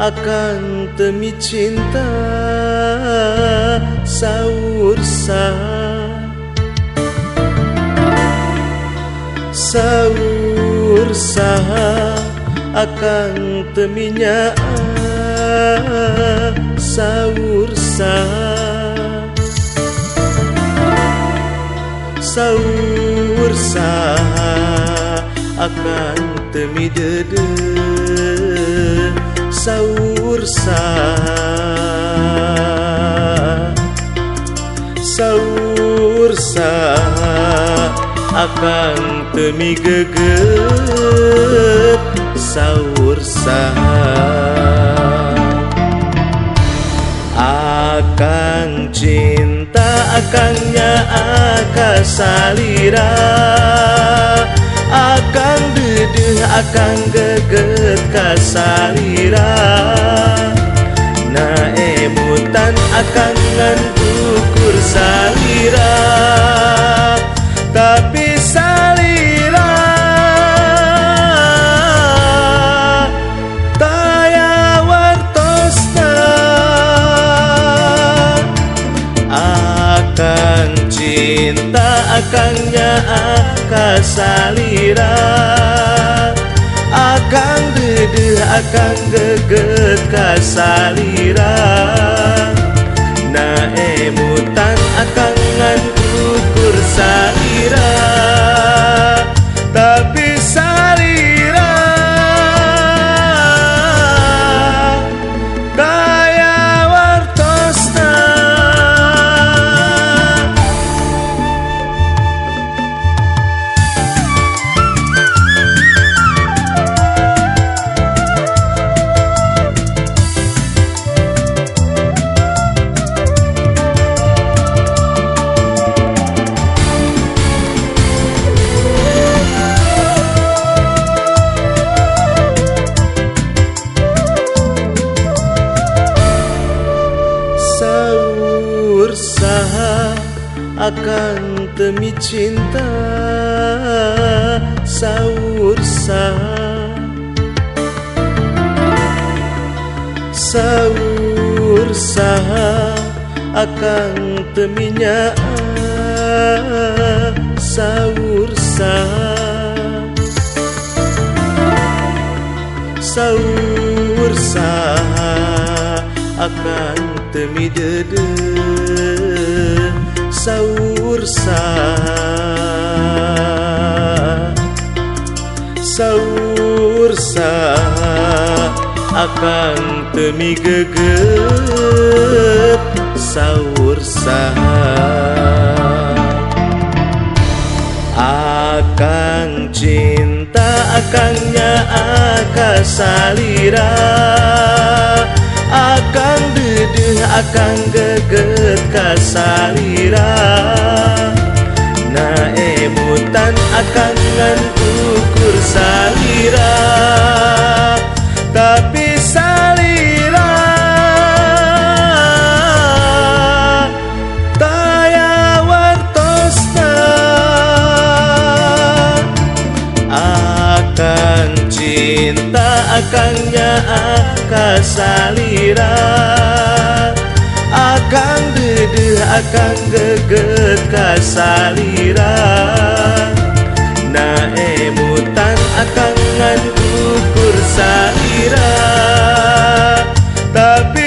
akan demi cinta saur saha akan teminya saur saha akan temi dede saur saha akan temi geget saur akang cinta akangnya akang salira akang dedeh akang geget kasalira na emutan akang ngan ukur salira tapi salira taya wartosna akan cinta akangnya akang salira akang dedeh akang geget kasalira na emutan akang ngan ukur salira tapi salira daya wartosna akan demi cinta saur saha akan teminya saur saha akan temi dede saur saha akan temi geget saur akang cinta akangnya akang salira akang dedeh akang geget kasalira na emutan akang ngan ukur salira tapi salira daya wartosna akan cinta akangnya akang salira akang dedeh akang geget kasalira na emutan akang ngan ukur salira tapi